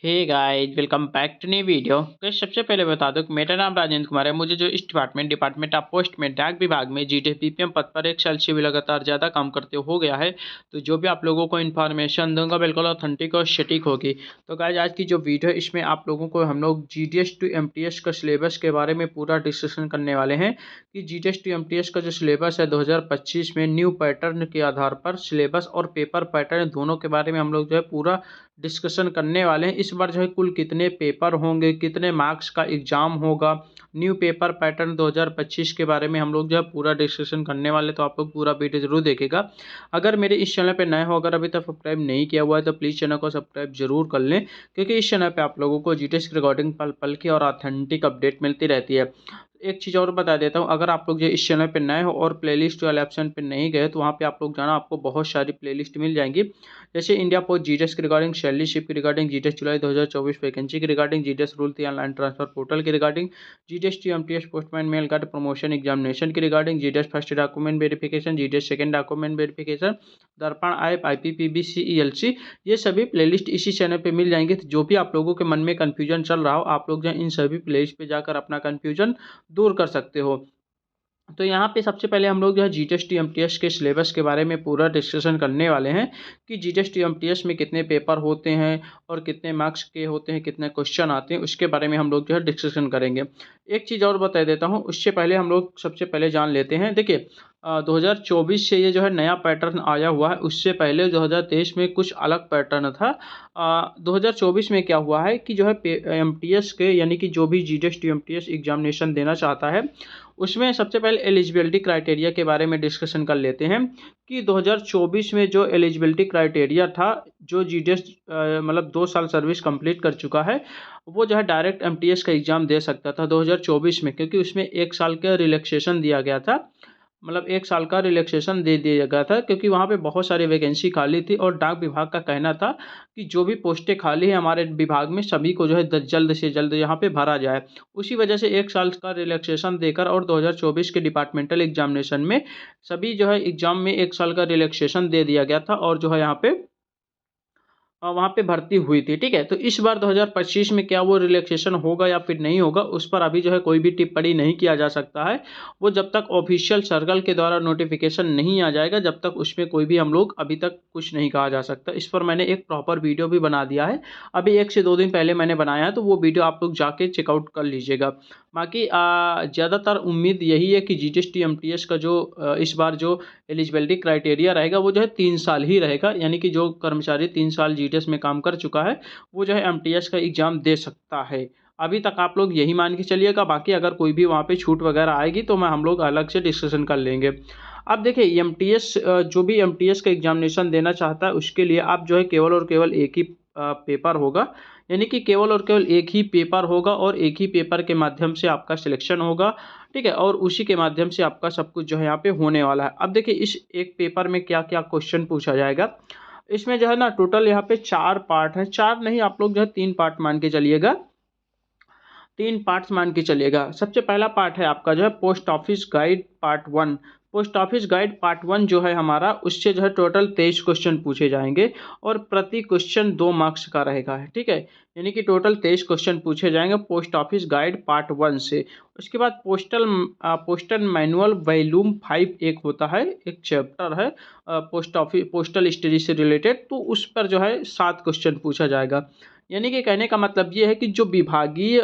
Hey guys, welcome back to new video. Guys, सबसे पहले बता दूं कि मेरा नाम राजेंद्र कुमार है। मुझे जो इस डिपार्टमेंट ऑफ पोस्ट में डाक विभाग में जीडी पीपीएम पद पर 1 साल से भी लगातार ज़्यादा काम करते हो गया है। तो जो भी आप लोगों को इन्फॉर्मेशन दूंगा बिल्कुल ऑथेंटिक और सटीक होगी। तो गाइस, आज की जो वीडियो है इसमें आप लोगों को हम लोग जीडीएस टू एमटीएस का सिलेबस के बारे में पूरा डिस्कशन करने वाले हैं कि जीडीएस टू एमटीएस का जो सिलेबस है 2025 में न्यू पैटर्न के आधार पर सिलेबस और पेपर पैटर्न दोनों के बारे में हम लोग जो है पूरा डिस्कशन करने वाले हैं। इस बार जो है कुल कितने पेपर होंगे, कितने मार्क्स का एग्जाम होगा, न्यू पेपर पैटर्न 2025 के बारे में हम लोग जो है पूरा डिस्कशन करने वाले। तो आप लोग पूरा वीडियो जरूर देखेगा। अगर मेरे इस चैनल पे नए हो, अगर अभी तक सब्सक्राइब नहीं किया हुआ है तो प्लीज़ चैनल को सब्सक्राइब जरूर कर लें, क्योंकि इस चैनल पे आप लोगों को जीटीएस की रिकॉर्डिंग पल पल की और ऑथेंटिक अपडेट मिलती रहती है। एक चीज़ और बता देता हूँ, अगर आप लोग जो इस चैनल पे नए हो और प्लेलिस्ट वाले ऑप्शन पे नहीं गए तो वहाँ पे आप लोग जाना, आपको बहुत सारी प्लेलिस्ट मिल जाएंगी। जैसे इंडिया पोस्ट जीडीएस की रिगार्डिंग, सैलरी शिप की रिगार्डिंग, जीडीएस जुलाई 2024 वैकेंसी की रिगार्डिंग, जीडीएस रूल थी ऑनलाइन ट्रांसफर पोर्टल की regarding, GDS to MTS postman mail guard promotion examination की regarding, GDS first document verification, GDS second document verification, Darpan app, IPPB ELC, ये सभी playlist इसी channel पे मिल जाएंगे। तो जो भी आप लोगों के मन में कन्फ्यूजन चल रहा हो, आप लोग जो है इन सभी प्लेलिस्ट पे जाकर अपना कन्फ्यूजन दूर कर सकते हो। तो यहाँ पे सबसे पहले हम लोग जो है जीटीएस टी एमटीएस के सिलेबस के बारे में पूरा डिस्कशन करने वाले हैं कि जीटीएस टी एमटीएस में कितने पेपर होते हैं और कितने मार्क्स के होते हैं, कितने क्वेश्चन आते हैं, उसके बारे में हम लोग जो है डिस्कशन करेंगे। एक चीज़ और बता देता हूँ, उससे पहले हम लोग सबसे पहले जान लेते हैं। देखिए, 2024 से ये जो है नया पैटर्न आया हुआ है। उससे पहले 2023 में कुछ अलग पैटर्न था। 2024 में क्या हुआ है कि जो है एमटीएस के, यानी कि जो भी जीटीएस टी एमटीएस एग्जामिनेशन देना चाहता है, उसमें सबसे पहले एलिजिबिलिटी क्राइटेरिया के बारे में डिस्कशन कर लेते हैं कि 2024 में जो एलिजिबिलिटी क्राइटेरिया था, जो जीडीएस मतलब 2 साल सर्विस कंप्लीट कर चुका है, वो जो है डायरेक्ट एमटीएस का एग्ज़ाम दे सकता था 2024 में, क्योंकि उसमें 1 साल का रिलैक्सेशन दिया गया था। मतलब 1 साल का रिलैक्सेशन दे दिया गया था, क्योंकि वहाँ पे बहुत सारी वैकेंसी खाली थी और डाक विभाग का कहना था कि जो भी पोस्टें खाली हैं हमारे विभाग में, सभी को जो है जल्द से जल्द यहाँ पे भरा जाए। उसी वजह से 1 साल का रिलैक्सेशन देकर और 2024 के डिपार्टमेंटल एग्जामिनेशन में सभी जो है एग्जाम में 1 साल का रिलैक्सेशन दे दिया गया था और जो है यहाँ पे वहाँ पे भर्ती हुई थी। ठीक है, तो इस बार 2025 में क्या वो रिलैक्सेशन होगा या फिर नहीं होगा, उस पर अभी जो है कोई भी टिप्पणी नहीं किया जा सकता है। वो जब तक ऑफिशियल सर्कल के द्वारा नोटिफिकेशन नहीं आ जाएगा, जब तक उसमें कोई भी हम लोग अभी तक कुछ नहीं कहा जा सकता। इस पर मैंने एक प्रॉपर वीडियो भी बना दिया है, अभी 1 से 2 दिन पहले मैंने बनाया है, तो वो वीडियो आप लोग जाके चेकआउट कर लीजिएगा। बाकी ज़्यादातर उम्मीद यही है कि जीटीएस टी एमटीएस का जो इस बार जो एलिजिबिलिटी क्राइटेरिया रहेगा वो जो है 3 साल ही रहेगा, यानी कि जो कर्मचारी 3 साल जीटीएस में काम कर चुका है वो जो है एमटीएस का एग्ज़ाम दे सकता है। अभी तक आप लोग यही मान के चलिएगा। बाकी अगर कोई भी वहाँ पे छूट वगैरह आएगी तो मैं हम लोग अलग से डिस्कशन कर लेंगे। अब देखिए, एमटीएस जो भी एमटीएस का एग्जामिनेशन देना चाहता है उसके लिए आप जो है केवल और केवल एक ही पेपर होगा, यानी कि केवल और केवल एक ही पेपर होगा और एक ही पेपर के माध्यम से आपका सिलेक्शन होगा। ठीक है, और उसी के माध्यम से आपका सब कुछ जो है यहाँ पे होने वाला है। अब देखिए, इस एक पेपर में क्या क्या क्वेश्चन पूछा जाएगा। इसमें जो है ना टोटल यहाँ पे 4 पार्ट हैं, 4 नहीं, आप लोग जो है 3 पार्ट मान के चलिएगा, 3 पार्ट्स मान के चलिएगा। सबसे पहला पार्ट है आपका जो है post office guide part 1। Post office guide part 1 जो है हमारा, उससे जो है टोटल 23 क्वेश्चन पूछे जाएंगे और प्रति क्वेश्चन 2 मार्क्स का रहेगा। ठीक है, यानी कि टोटल 23 क्वेश्चन पूछे जाएंगे पोस्ट ऑफिस गाइड पार्ट 1 से। उसके बाद पोस्टल मैनुअल वॉल्यूम 5 एक होता है, एक चैप्टर है पोस्टल हिस्ट्री से रिलेटेड, तो उस पर जो है 7 क्वेश्चन पूछा जाएगा। यानी कि कहने का मतलब ये है कि जो विभागीय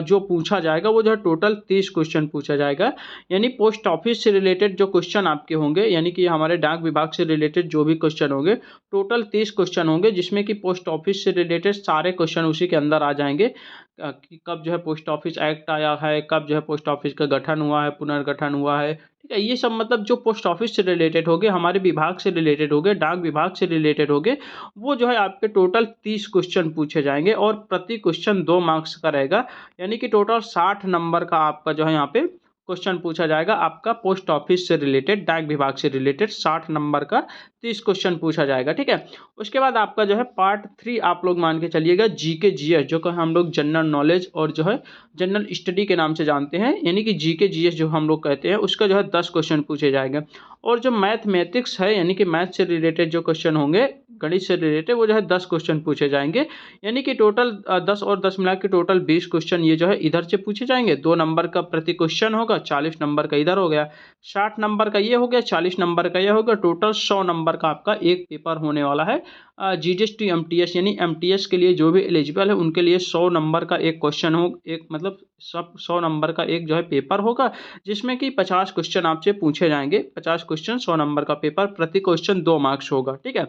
जो पूछा जाएगा वो जो है टोटल 30 क्वेश्चन पूछा जाएगा। यानी पोस्ट ऑफिस से रिलेटेड जो क्वेश्चन आपके होंगे, यानी कि हमारे डाक विभाग से रिलेटेड जो भी क्वेश्चन होंगे, टोटल 30 क्वेश्चन होंगे, जिसमें कि पोस्ट ऑफिस से रिलेटेड सारे क्वेश्चन उसी के अंदर आ जाएंगे। कि कब जो है पोस्ट ऑफिस एक्ट आया है, कब जो है पोस्ट ऑफिस का गठन हुआ है, पुनर्गठन हुआ है। ठीक है, ये सब मतलब जो पोस्ट ऑफिस से रिलेटेड हो गए, हमारे विभाग से रिलेटेड हो गए, डाक विभाग से रिलेटेड हो गए, वो जो है आपके टोटल 30 क्वेश्चन पूछे जाएंगे और प्रति क्वेश्चन 2 मार्क्स का रहेगा। यानी कि टोटल 60 नंबर का आपका जो है यहाँ पे क्वेश्चन पूछा जाएगा आपका पोस्ट ऑफिस से रिलेटेड, डाक विभाग से रिलेटेड 60 नंबर का 30 क्वेश्चन पूछा जाएगा, ठीक है। उसके बाद आपका जो है पार्ट 3 आप लोग मान के चलिएगा जीके जीएस, जो कि हम लोग जनरल नॉलेज और जो है जनरल स्टडी के नाम से जानते हैं, यानी कि जीके जीएस जो हम लोग कहते हैं, उसका जो है 10 क्वेश्चन पूछे जाएंगे। और जो मैथमेटिक्स है यानी कि मैथ से रिलेटेड जो क्वेश्चन होंगे, गणित से रिलेटेड, वो जो है 10 क्वेश्चन पूछे जाएंगे, यानी कि टोटल 10 और 10 मिला के टोटल 20 क्वेश्चन ये जो है इधर से पूछे जाएंगे। 2 नंबर का प्रति क्वेश्चन होगा, 40 नंबर का इधर हो गया, 60 नंबर का ये हो गया, 40 नंबर का ये हो गया, टोटल 100 नंबर का आपका एक पेपर होने वाला है। जीडीएस टू एमटीएस, यानी एमटीएस के लिए जो भी एलिजिबल है उनके लिए 100 नंबर का एक क्वेश्चन हो, एक मतलब सब 100 नंबर का एक जो है पेपर होगा, जिसमें कि 50 क्वेश्चन आपसे पूछे जाएंगे। 50 क्वेश्चन 100 नंबर का पेपर, प्रति क्वेश्चन 2 मार्क्स होगा, ठीक है।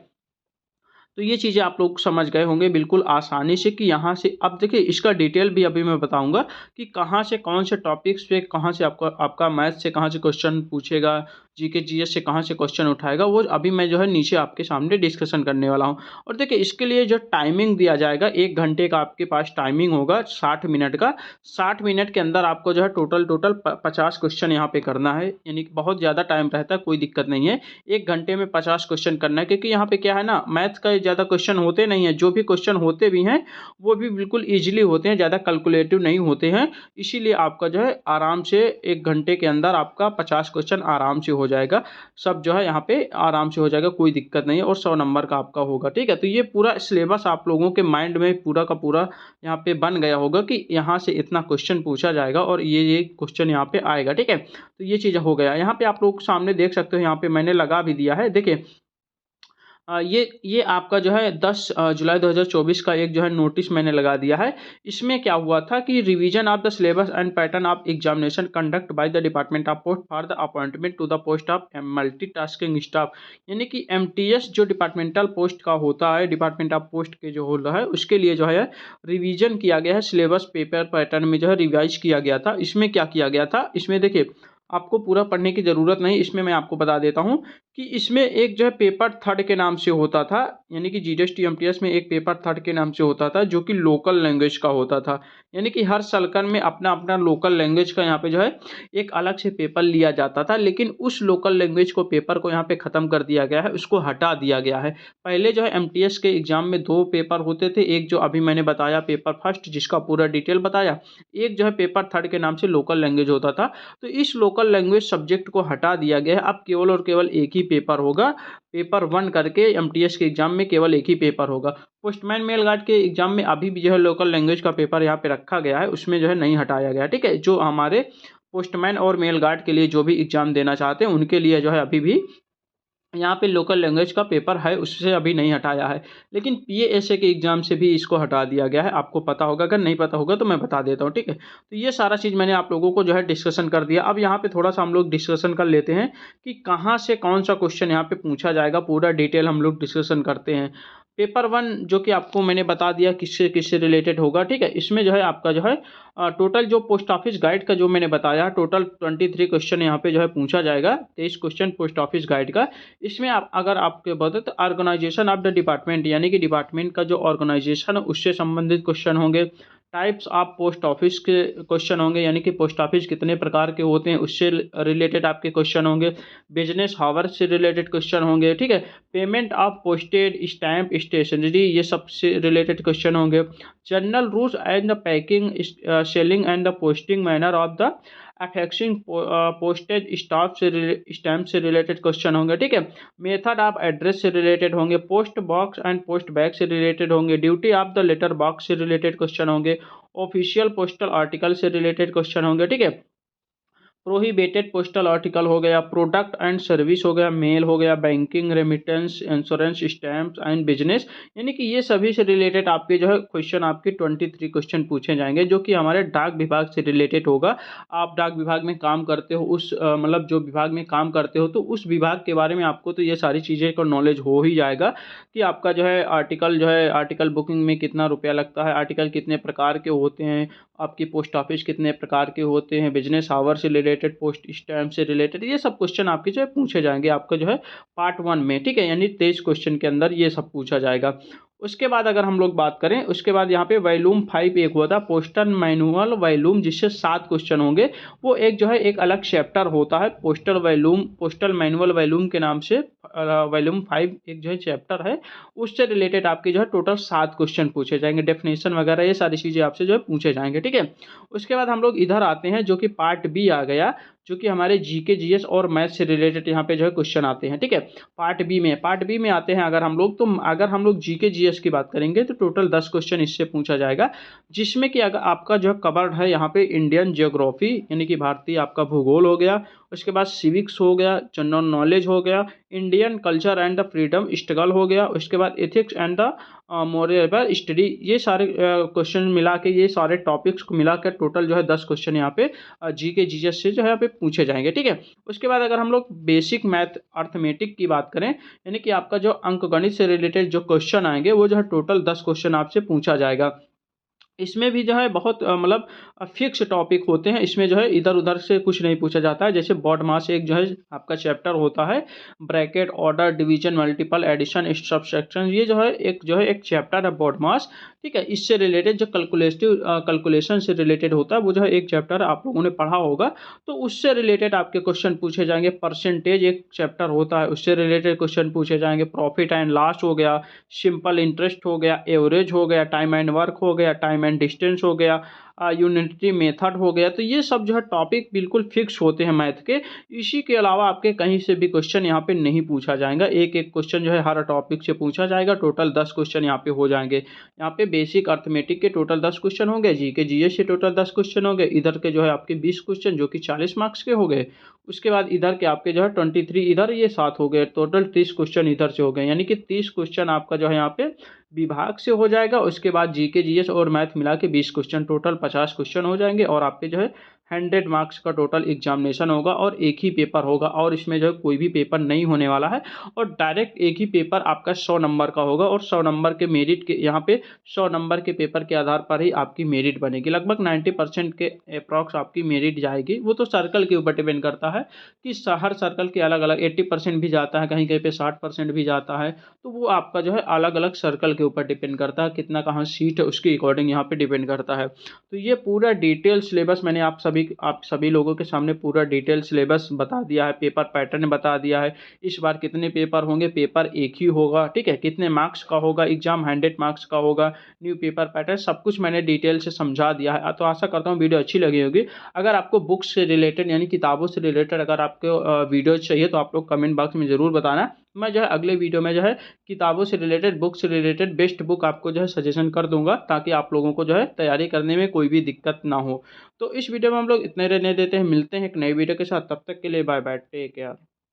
तो ये चीज़ें आप लोग समझ गए होंगे बिल्कुल आसानी से कि यहाँ से। अब देखिए इसका डिटेल भी अभी मैं बताऊंगा कि कहाँ से कौन से टॉपिक्स पे, कहाँ से आपका मैथ से कहाँ से क्वेश्चन पूछेगा, जीके जीएस से कहाँ से क्वेश्चन उठाएगा, वो अभी मैं जो है नीचे आपके सामने डिस्कशन करने वाला हूँ। और देखिए इसके लिए जो टाइमिंग दिया जाएगा, 1 घंटे का आपके पास टाइमिंग होगा, 60 मिनट का। 60 मिनट के अंदर आपको जो है टोटल 50 क्वेश्चन यहाँ पे करना है, यानी कि बहुत ज़्यादा टाइम रहता है, कोई दिक्कत नहीं है। 1 घंटे में 50 क्वेश्चन करना है, क्योंकि यहाँ पे क्या है ना, मैथ का ज़्यादा क्वेश्चन होते नहीं है, जो भी क्वेश्चन होते भी हैं वो भी बिल्कुल ईजिली होते हैं, ज़्यादा कैलकुलेटिव नहीं होते हैं। इसीलिए आपका जो है आराम से 1 घंटे के अंदर आपका 50 क्वेश्चन आराम से हो जाएगा, सब जो है यहाँ पे आराम से हो जाएगा, कोई दिक्कत नहीं है, और 100 नंबर का आपका होगा, ठीक है। तो ये पूरा सिलेबस आप लोगों के माइंड में पूरा का पूरा यहाँ पे बन गया होगा कि यहाँ से इतना क्वेश्चन पूछा जाएगा और ये क्वेश्चन यहाँ पे आएगा, ठीक है। तो ये चीज़ हो गया। यहाँ पे आप लोग सामने देख सकते हो, यहाँ पे मैंने लगा भी दिया है, देखिए ये आपका जो है 10 जुलाई 2024 का एक जो है नोटिस मैंने लगा दिया है। इसमें क्या हुआ था कि revision of the syllabus and pattern of examination conduct by the department of post for the appointment to the post of multitasking staff, यानी कि एमटीएस जो डिपार्टमेंटल पोस्ट का होता है, डिपार्टमेंट ऑफ पोस्ट के जो होता है, उसके लिए जो है रिवीजन किया गया है, सिलेबस पेपर पैटर्न में जो है रिवाइज किया गया था। इसमें क्या किया गया था, इसमें देखिए आपको पूरा पढ़ने की ज़रूरत नहीं, इसमें मैं आपको बता देता हूँ कि इसमें एक जो है पेपर थर्ड के नाम से होता था, यानी कि जीडीएस टी एमटीएस में एक पेपर थर्ड के नाम से होता था, जो कि लोकल लैंग्वेज का होता था। यानी कि हर सर्कल में अपना अपना लोकल लैंग्वेज का यहाँ पे जो है एक अलग से पेपर लिया जाता था, लेकिन उस लोकल लैंग्वेज को पेपर को यहाँ पे ख़त्म कर दिया गया है, उसको हटा दिया गया है। पहले जो है एमटीएस के एग्जाम में 2 पेपर होते थे, एक जो अभी मैंने बताया पेपर फर्स्ट जिसका पूरा डिटेल बताया, एक जो है पेपर थर्ड के नाम से लोकल लैंग्वेज होता था। तो इस लोकल लैंग्वेज सब्जेक्ट को हटा दिया गया है, अब केवल और केवल एक ही पेपर होगा, पेपर 1 करके एमटीएस के एग्जाम में केवल एक ही पेपर होगा। पोस्टमैन मेल गार्ड के एग्जाम में अभी भी जो है लोकल लैंग्वेज का पेपर यहाँ पे रखा गया है, उसमें जो है नहीं हटाया गया, ठीक है। जो हमारे पोस्टमैन और मेल गार्ड के लिए जो भी एग्जाम देना चाहते हैं उनके लिए जो है अभी भी यहाँ पे लोकल लैंग्वेज का पेपर है, उससे अभी नहीं हटाया है। लेकिन पीएएसए के एग्ज़ाम से भी इसको हटा दिया गया है, आपको पता होगा, अगर नहीं पता होगा तो मैं बता देता हूँ, ठीक है। तो ये सारा चीज़ मैंने आप लोगों को जो है डिस्कशन कर दिया। अब यहाँ पे थोड़ा सा हम लोग डिस्कशन कर लेते हैं कि कहाँ से कौन सा क्वेश्चन यहाँ पे पूछा जाएगा, पूरा डिटेल हम लोग डिस्कशन करते हैं। पेपर 1 जो कि आपको मैंने बता दिया किससे किससे रिलेटेड होगा, ठीक है। इसमें जो है आपका जो है टोटल जो पोस्ट ऑफिस गाइड का जो मैंने बताया, टोटल 23 क्वेश्चन यहाँ पे जो है पूछा जाएगा, 23 क्वेश्चन पोस्ट ऑफिस गाइड का। इसमें आप अगर आपके बता तो ऑर्गेनाइजेशन ऑफ द डिपार्टमेंट, यानी कि डिपार्टमेंट का जो ऑर्गेनाइजेशन है उससे संबंधित क्वेश्चन होंगे। टाइप्स ऑफ पोस्ट ऑफिस के क्वेश्चन होंगे, यानी कि पोस्ट ऑफिस कितने प्रकार के होते हैं उससे रिलेटेड आपके क्वेश्चन होंगे। बिजनेस हावर्स से रिलेटेड क्वेश्चन होंगे, ठीक है। Payment of posted stamp stationery, ये सब से रिलेटेड क्वेश्चन होंगे। General rules and the packing sealing and the posting manner of the affixing postage stamp से रिलेटेड क्वेश्चन होंगे, ठीक है। मेथड ऑफ एड्रेस से रिलेटेड होंगे। Post box and post bag से रिलेटेड होंगे। Duty of the letter box से related question होंगे। ऑफिशियल पोस्टल आर्टिकल से रिलेटेड क्वेश्चन होंगे, ठीक है। प्रोहिबिटेड पोस्टल आर्टिकल हो गया। प्रोडक्ट एंड सर्विस हो गया। मेल हो गया। Banking, remittance, insurance, stamps and business, यानी कि ये सभी से रिलेटेड आपके जो है क्वेश्चन, आपके 23 क्वेश्चन पूछे जाएंगे, जो कि हमारे डाक विभाग से रिलेटेड होगा। आप डाक विभाग में काम करते हो, उस मतलब जो विभाग में काम करते हो, तो उस विभाग के बारे में आपको तो ये सारी चीज़ें का नॉलेज हो ही जाएगा कि आपका जो है आर्टिकल बुकिंग में कितना रुपया लगता है, आर्टिकल कितने प्रकार के होते हैं, आपकी पोस्ट ऑफिस कितने प्रकार के होते हैं, बिजनेस आवर से रिलेटेड, पोस्ट स्टैम्प से रिलेटेड, ये सब क्वेश्चन आपके जो है पूछे जाएंगे आपका जो है पार्ट 1 में, ठीक है। यानी 23 क्वेश्चन के अंदर ये सब पूछा जाएगा। उसके बाद अगर हम लोग बात करें, उसके बाद यहाँ पे वॉल्यूम 5 एक हुआ था पोस्टल मैनुअल वॉल्यूम, जिससे 7 क्वेश्चन होंगे। वो एक जो है एक अलग चैप्टर होता है पोस्टल मैनुअल वॉल्यूम के नाम से। वॉल्यूम 5 एक जो है चैप्टर है, उससे रिलेटेड आपके जो है टोटल 7 क्वेश्चन पूछे जाएंगे। डेफिनेशन वगैरह ये सारी चीज़ें आपसे जो है पूछे जाएंगे, ठीक है। उसके बाद हम लोग इधर आते हैं, जो कि पार्ट बी आ गया, जो कि हमारे जीके जीएस और मैथ से रिलेटेड यहाँ पे जो है क्वेश्चन आते हैं, ठीक है। पार्ट बी में आते हैं अगर हम लोग, तो अगर हम लोग जीके जीएस की बात करेंगे तो टोटल 10 क्वेश्चन इससे पूछा जाएगा, जिसमें कि अगर आपका जो है कवर्ड है यहाँ पे इंडियन ज्योग्राफी यानी कि भारतीय आपका भूगोल हो गया, उसके बाद सिविक्स हो गया, जनरल नॉलेज हो गया, Indian culture and the freedom struggle हो गया, उसके बाद ethics and the moral study. ये सारे क्वेश्चन मिला के, ये सारे टॉपिक्स को मिला कर टोटल जो है 10 क्वेश्चन यहाँ पे जीके जीएस से जो है यहाँ पे पूछे जाएंगे, ठीक है। उसके बाद अगर हम लोग बेसिक मैथ अर्थमेटिक की बात करें, यानी कि आपका जो अंकगणित से रिलेटेड जो क्वेश्चन आएंगे, वो जो है टोटल 10 क्वेश्चन आपसे पूछा जाएगा। इसमें भी जो है बहुत मतलब फिक्स टॉपिक होते हैं, इसमें जो है इधर उधर से कुछ नहीं पूछा जाता है। जैसे बॉड मास एक जो है आपका चैप्टर होता है, bracket, order, division, multiple addition, subtraction, ये जो है एक चैप्टर है बॉड मास, ठीक है। इससे रिलेटेड जो कैलकुलेशन से रिलेटेड होता है, वो जो है एक चैप्टर आप लोगों ने पढ़ा होगा, तो उससे रिलेटेड आपके क्वेश्चन पूछे जाएंगे। परसेंटेज एक चैप्टर होता है, उससे रिलेटेड क्वेश्चन पूछे जाएंगे। प्रॉफिट एंड लॉस हो गया, सिंपल इंटरेस्ट हो गया, एवरेज हो गया, टाइम एंड वर्क हो गया, टाइम एंड डिस्टेंस हो गया, यूनिटी मेथड हो गया। तो ये सब जो है टॉपिक बिल्कुल फिक्स होते हैं मैथ के। इसी के अलावा आपके कहीं से भी क्वेश्चन यहाँ पे नहीं पूछा जाएगा, एक एक क्वेश्चन जो है हर टॉपिक से पूछा जाएगा। टोटल 10 क्वेश्चन यहाँ पे हो जाएंगे। यहाँ पे बेसिक अर्थमेटिक के टोटल 10 क्वेश्चन हो गए, जीके जीएस से टोटल 10 क्वेश्चन हो गए, इधर के जो है आपके 20 क्वेश्चन जो कि 40 मार्क्स के हो गए। उसके बाद इधर के आपके जो है 23 इधर, ये 7 हो गए, टोटल 30 क्वेश्चन इधर से हो गए, यानी कि 30 क्वेश्चन आपका जो है यहाँ पे विभाग से हो जाएगा। उसके बाद जीके जीएस और मैथ मिला के 20 क्वेश्चन, टोटल 50 क्वेश्चन हो जाएंगे, और आपके जो है 100 मार्क्स का टोटल एग्जामिनेशन होगा, और एक ही पेपर होगा, और इसमें जो है कोई भी पेपर नहीं होने वाला है, और डायरेक्ट एक ही पेपर आपका 100 नंबर का होगा, और 100 नंबर के मेरिट के यहाँ पे 100 नंबर के पेपर के आधार पर ही आपकी मेरिट बनेगी। लगभग 90% के अप्रॉक्स आपकी मेरिट जाएगी। वो तो सर्कल के ऊपर डिपेंड करता है कि हर सर्कल के अलग अलग 80% भी जाता है, कहीं कहीं पे 60% भी जाता है। तो वो आपका जो है अलग अलग सर्कल के ऊपर डिपेंड करता है, कितना कहाँ सीट है उसके अकॉर्डिंग यहाँ पे डिपेंड करता है। तो ये पूरा डिटेल सिलेबस मैंने आप सभी लोगों के सामने पूरा डिटेल सिलेबस बता दिया है, पेपर पैटर्न बता दिया है। इस बार कितने पेपर होंगे, पेपर एक ही होगा, ठीक है। कितने मार्क्स का होगा एग्जाम, 100 मार्क्स का होगा, न्यू पेपर पैटर्न, सब कुछ मैंने डिटेल से समझा दिया है। तो आशा करता हूँ वीडियो अच्छी लगी होगी। अगर आपको बुक्स से रिलेटेड यानी किताबों से रिलेटेड अगर आपको वीडियो चाहिए, तो आप लोग कमेंट बॉक्स में ज़रूर बताना। मैं जो है अगले वीडियो में जो है किताबों से रिलेटेड, बुक से रिलेटेड बेस्ट बुक आपको जो है सजेशन कर दूंगा, ताकि आप लोगों को जो है तैयारी करने में कोई भी दिक्कत ना हो। तो इस वीडियो में हम लोग इतने रहने देते हैं, मिलते हैं एक नई वीडियो के साथ, तब तक के लिए बाय बाय, टेक केयर।